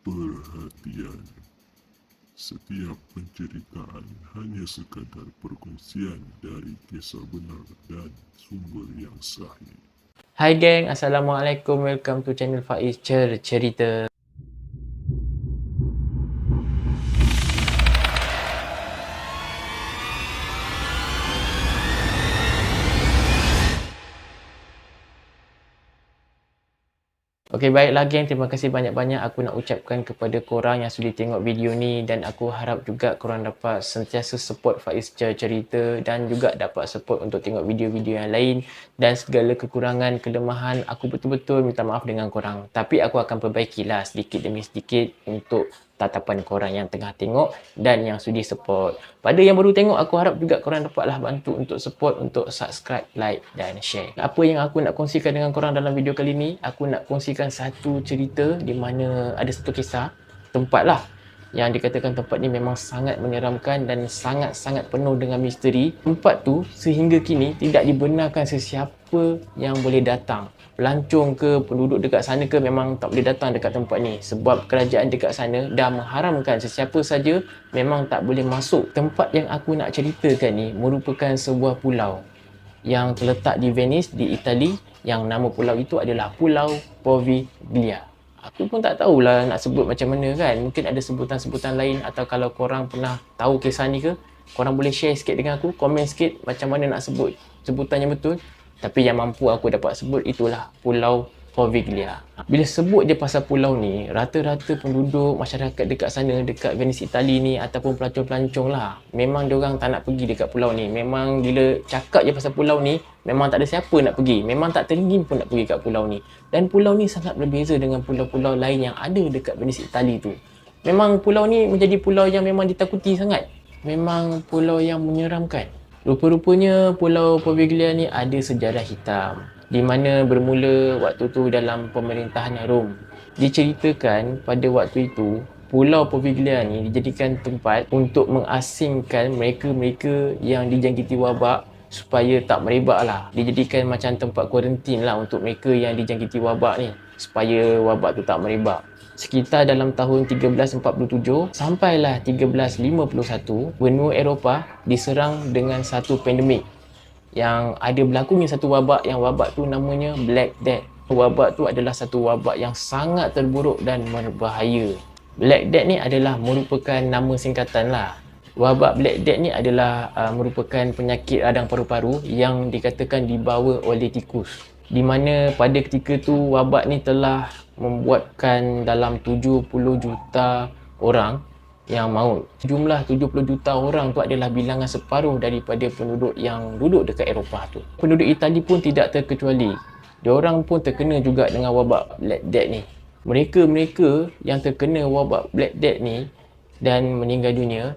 Perhatian, setiap penceritaan hanya sekadar perkongsian dari kisah benar dan sumber yang sahih. Hai geng, Assalamualaikum. Welcome to channel Faiz Cerita. Okey, baiklah geng, terima kasih banyak-banyak aku nak ucapkan kepada korang yang sudi tengok video ni, dan aku harap juga korang dapat sentiasa support Faiz Cerita dan juga dapat support untuk tengok video-video yang lain, dan segala kekurangan, kelemahan aku betul-betul minta maaf dengan korang. Tapi aku akan perbaikilah sedikit demi sedikit untuk tatapan korang yang tengah tengok dan yang sudi support. Pada yang baru tengok, aku harap juga korang dapatlah bantu untuk support, untuk subscribe, like dan share. Apa yang aku nak kongsikan dengan korang dalam video kali ni, aku nak kongsikan satu cerita di mana ada satu kisah tempat lah yang dikatakan tempat ni memang sangat menyeramkan dan sangat-sangat penuh dengan misteri. Tempat tu sehingga kini tidak dibenarkan sesiapa yang boleh datang. Pelancong ke, penduduk dekat sana ke, memang tak boleh datang dekat tempat ni sebab kerajaan dekat sana dah mengharamkan sesiapa saja memang tak boleh masuk. Tempat yang aku nak ceritakan ni merupakan sebuah pulau yang terletak di Venice, di Itali, yang nama pulau itu adalah Pulau Poveglia. Aku pun tak tahulah nak sebut macam mana kan. Mungkin ada sebutan-sebutan lain, atau kalau korang pernah tahu kisah ni ke, korang boleh share sikit dengan aku, komen sikit macam mana nak sebut sebutan yang betul. Tapi yang mampu aku dapat sebut itulah Pulau Poveglia. Bila sebut je pasal pulau ni, rata-rata penduduk masyarakat dekat sana, dekat Venice Itali ni, ataupun pelancong-pelancong lah, memang diorang tak nak pergi dekat pulau ni. Memang bila cakap je pasal pulau ni, memang tak ada siapa nak pergi. Memang tak teringin pun nak pergi kat pulau ni. Dan pulau ni sangat berbeza dengan pulau-pulau lain yang ada dekat Venice Itali tu. Memang pulau ni menjadi pulau yang memang ditakuti sangat. Memang pulau yang menyeramkan. Rupa-rupanya Pulau Poveglia ni ada sejarah hitam, di mana bermula waktu tu dalam pemerintahan Rom. Diceritakan pada waktu itu, Pulau Poveglia ni dijadikan tempat untuk mengasingkan mereka-mereka yang dijangkiti wabak supaya tak merebak lah. Dijadikan macam tempat kuarantin lah untuk mereka yang dijangkiti wabak ni, supaya wabak tu tak merebak. Sekitar dalam tahun 1347 sampailah 1351, benua Eropah diserang dengan satu pandemik yang ada berlakunya satu wabak, yang wabak tu namanya Black Death. Wabak tu adalah satu wabak yang sangat terburuk dan berbahaya. Black Death ni adalah merupakan nama singkatan lah. Wabak Black Death ni adalah merupakan penyakit radang paru-paru yang dikatakan dibawa oleh tikus, di mana pada ketika tu wabak ni telah membuatkan dalam 70 juta orang yang maut. Jumlah 70 juta orang tu adalah bilangan separuh daripada penduduk yang duduk dekat Eropah tu. Penduduk Itali pun tidak terkecuali. Diorang pun terkena juga dengan wabak Black Death ni. Mereka-mereka yang terkena wabak Black Death ni dan meninggal dunia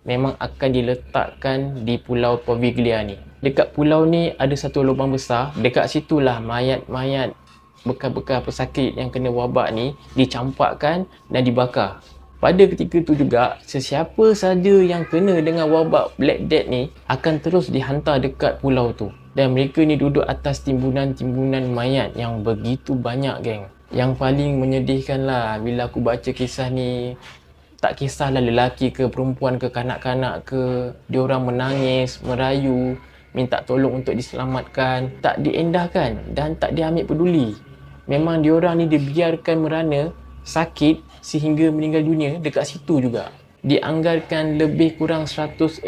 memang akan diletakkan di Pulau Poveglia ni. Dekat pulau ni ada satu lubang besar. Dekat situlah mayat-mayat bekas-bekas pesakit yang kena wabak ni dicampakkan dan dibakar. Pada ketika tu juga, sesiapa saja yang kena dengan wabak Black Death ni akan terus dihantar dekat pulau tu. Dan mereka ni duduk atas timbunan-timbunan mayat yang begitu banyak, geng. Yang paling menyedihkan lah bila aku baca kisah ni, tak kisahlah lelaki ke, perempuan ke, kanak-kanak ke, diorang menangis, merayu, minta tolong untuk diselamatkan, tak diendahkan dan tak diambil peduli. Memang diorang ni dibiarkan merana sakit sehingga meninggal dunia dekat situ juga. Dianggarkan lebih kurang 160,000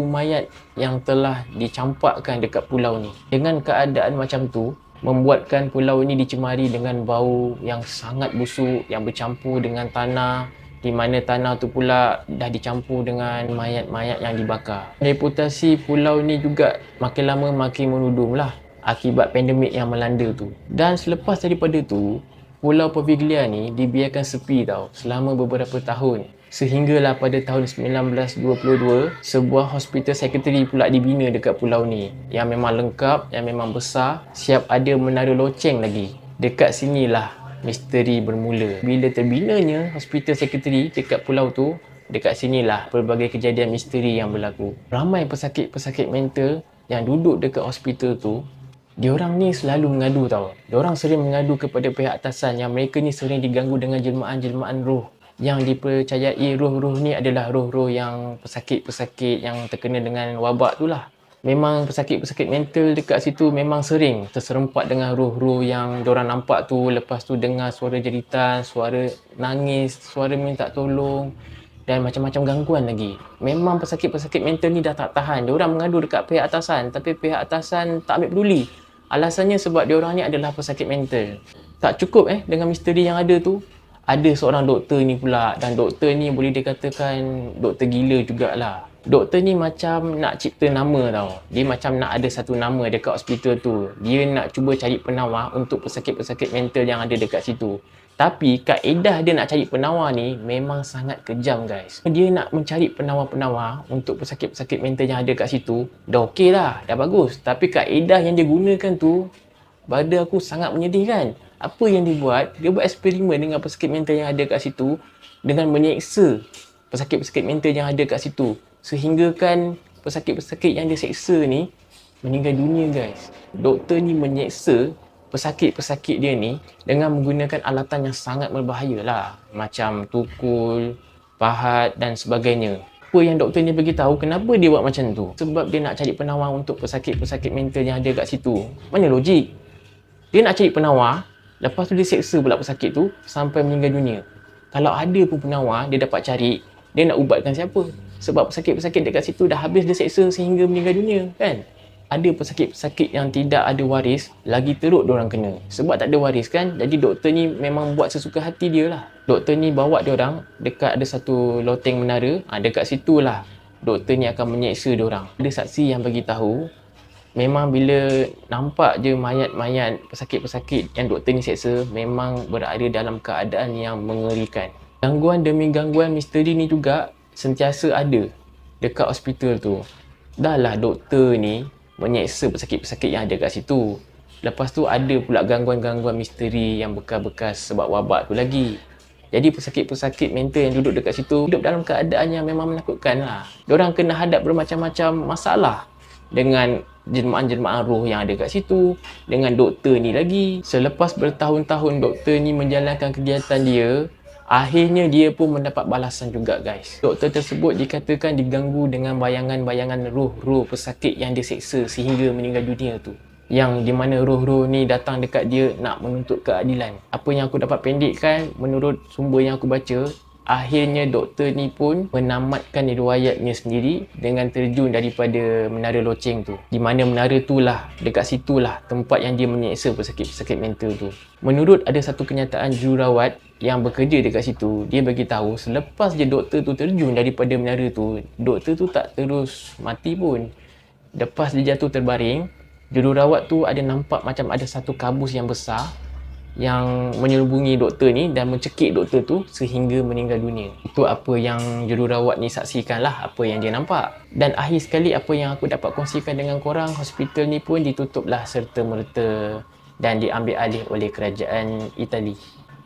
mayat yang telah dicampakkan dekat pulau ni. Dengan keadaan macam tu, membuatkan pulau ini dicemari dengan bau yang sangat busuk yang bercampur dengan tanah, di mana tanah tu pula dah dicampur dengan mayat-mayat yang dibakar. Reputasi pulau ni juga makin lama makin menudung lah akibat pandemik yang melanda tu. Dan selepas daripada tu, Pulau Poveglia ni dibiarkan sepi tau selama beberapa tahun. Sehinggalah pada tahun 1922, sebuah hospital sekretari pula dibina dekat pulau ni, yang memang lengkap, yang memang besar, siap ada menara loceng lagi. Dekat sinilah misteri bermula. Bila terbinanya hospital sekretari dekat pulau tu, dekat sinilah pelbagai kejadian misteri yang berlaku. Ramai pesakit-pesakit mental yang duduk dekat hospital tu Diorang ni selalu mengadu tau. Diorang sering mengadu kepada pihak atasan yang mereka ni sering diganggu dengan jelmaan-jelmaan roh. Yang dipercayai roh-roh ni adalah roh-roh yang pesakit-pesakit yang terkena dengan wabak tu lah. Memang pesakit-pesakit mental dekat situ memang sering terserempak dengan roh-roh yang diorang nampak tu. Lepas tu dengar suara jeritan, suara nangis, suara minta tolong dan macam-macam gangguan lagi. Memang pesakit-pesakit mental ni dah tak tahan. Diorang mengadu dekat pihak atasan tapi pihak atasan tak ambil peduli. Alasannya sebab diorang ni adalah pesakit mental. Tak cukup dengan misteri yang ada tu. Ada seorang doktor ni pula dan doktor ni boleh dikatakan doktor gila jugalah. Doktor ni macam nak cipta nama tau. Dia macam nak ada satu nama dekat hospital tu. Dia nak cuba cari penawar untuk pesakit-pesakit mental yang ada dekat situ. Tapi kaedah dia nak cari penawar ni memang sangat kejam guys. Dia nak mencari penawar-penawar untuk pesakit-pesakit mental yang ada kat situ. Dah okey lah, dah bagus. Tapi kaedah yang dia gunakan tu pada aku sangat menyedihkan. Apa yang dia buat? Dia buat eksperimen dengan pesakit mental yang ada kat situ dengan menyeksa pesakit-pesakit mental yang ada kat situ. Sehingga kan pesakit-pesakit yang dia seksa ni meninggal dunia guys. Doktor ni menyeksa pesakit-pesakit dia ni dengan menggunakan alatan yang sangat berbahaya lah. Macam tukul, pahat dan sebagainya. Apa yang doktor ni beritahu kenapa dia buat macam tu? Sebab dia nak cari penawar untuk pesakit-pesakit mental yang ada kat situ. Mana logik? Dia nak cari penawar, lepas tu dia seksa pula pesakit tu sampai meninggal dunia. Kalau ada pun penawar dia dapat cari, dia nak ubatkan siapa? Sebab pesakit-pesakit dekat situ dah habis dia seksa sehingga meninggal dunia kan? Ada pesakit-pesakit yang tidak ada waris, lagi teruk diorang kena. Sebab tak ada waris kan, jadi doktor ni memang buat sesuka hati dia lah. Doktor ni bawa diorang dekat ada satu loteng menara, dekat situ lah doktor ni akan menyeksa diorang. Ada saksi yang bagi tahu, memang bila nampak je mayat-mayat pesakit-pesakit yang doktor ni seksa, memang berada dalam keadaan yang mengerikan. Gangguan demi gangguan misteri ni juga sentiasa ada dekat hospital tu. Dah lah doktor ni menyeksa pesakit-pesakit yang ada kat situ. Lepas tu ada pula gangguan-gangguan misteri yang bekas-bekas sebab wabak tu lagi. Jadi pesakit-pesakit mental yang duduk dekat situ hidup dalam keadaan yang memang menakutkan lah. Diorang kena hadap bermacam-macam masalah dengan jelmaan-jelmaan roh yang ada kat situ, dengan doktor ni lagi. Selepas bertahun-tahun doktor ni menjalankan kegiatan dia, akhirnya dia pun mendapat balasan juga guys. Doktor tersebut dikatakan diganggu dengan bayangan-bayangan roh-roh pesakit yang diseksa sehingga meninggal dunia tu. Yang di mana roh-roh ni datang dekat dia nak menuntut keadilan. Apa yang aku dapat pendekkan menurut sumber yang aku baca, akhirnya doktor ni pun menamatkan riwayatnya sendiri dengan terjun daripada menara loceng tu. Di mana menara tu lah, dekat situ lah tempat yang dia menyeksa pesakit-pesakit mental tu. Menurut ada satu kenyataan jururawat yang bekerja dekat situ, dia bagi tahu selepas je doktor tu terjun daripada menara tu, doktor tu tak terus mati pun. Lepas dia jatuh terbaring, jururawat tu ada nampak macam ada satu kabus yang besar yang menyelubungi doktor ni dan mencekik doktor tu sehingga meninggal dunia. Itu apa yang jururawat ni saksikan lah, apa yang dia nampak. Dan akhir sekali apa yang aku dapat kongsikan dengan korang, hospital ni pun ditutup lah serta-merta dan diambil alih oleh kerajaan Itali.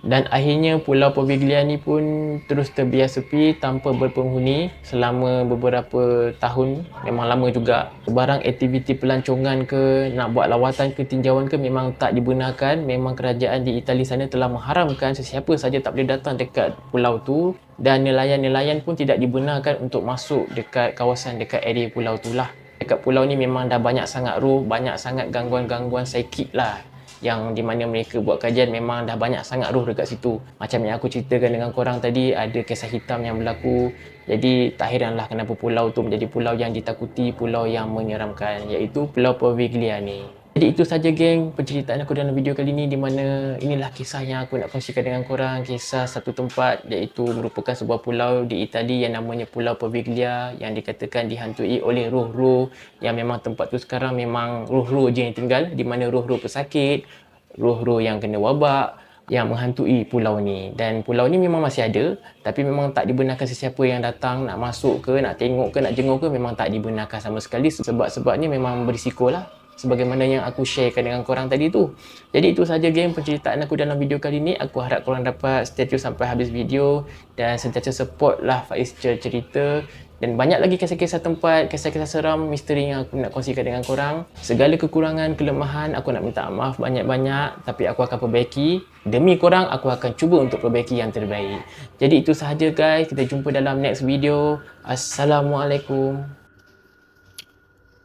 Dan akhirnya Pulau Poveglia ni pun terus terbiar sepi tanpa berpenghuni selama beberapa tahun. Memang lama juga. Sebarang aktiviti pelancongan ke, nak buat lawatan ke tinjauan ke memang tak dibenarkan. Memang kerajaan di Itali sana telah mengharamkan sesiapa saja tak boleh datang dekat pulau tu. Dan nelayan-nelayan pun tidak dibenarkan untuk masuk dekat kawasan, dekat area pulau tu lah. Dekat pulau ni memang dah banyak sangat roh, banyak sangat gangguan-gangguan psikik lah. Yang di mana mereka buat kajian memang dah banyak sangat roh dekat situ. Macam yang aku ceritakan dengan korang tadi, ada kisah hitam yang berlaku. Jadi tak heranlah kenapa pulau tu menjadi pulau yang ditakuti, pulau yang menyeramkan, iaitu Pulau Poveglia ni. Jadi itu saja geng penceritaan aku dalam video kali ni, di mana inilah kisah yang aku nak kongsikan dengan korang. Kisah satu tempat, iaitu merupakan sebuah pulau di Itali yang namanya Pulau Poveglia, yang dikatakan dihantui oleh roh-roh, yang memang tempat tu sekarang memang roh-roh je yang tinggal, di mana roh-roh pesakit, roh-roh yang kena wabak yang menghantui pulau ni. Dan pulau ni memang masih ada, tapi memang tak dibenarkan sesiapa yang datang nak masuk ke, nak tengok ke, nak jenguk ke, memang tak dibenarkan sama sekali. Sebab-sebabnya memang berisiko lah, sebagaimana yang aku sharekan dengan korang tadi tu. Jadi itu saja geng penceritaan aku dalam video kali ni. Aku harap korang dapat stay tune sampai habis video dan sentiasa support lah Faiz Cerita. Dan banyak lagi kisah-kisah tempat, kisah-kisah seram, misteri yang aku nak kongsikan dengan korang. Segala kekurangan, kelemahan, aku nak minta maaf banyak-banyak. Tapi aku akan perbaiki. Demi korang, aku akan cuba untuk perbaiki yang terbaik. Jadi itu sahaja guys. Kita jumpa dalam next video. Assalamualaikum.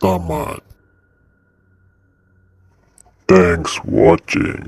Tamat. Thanks watching.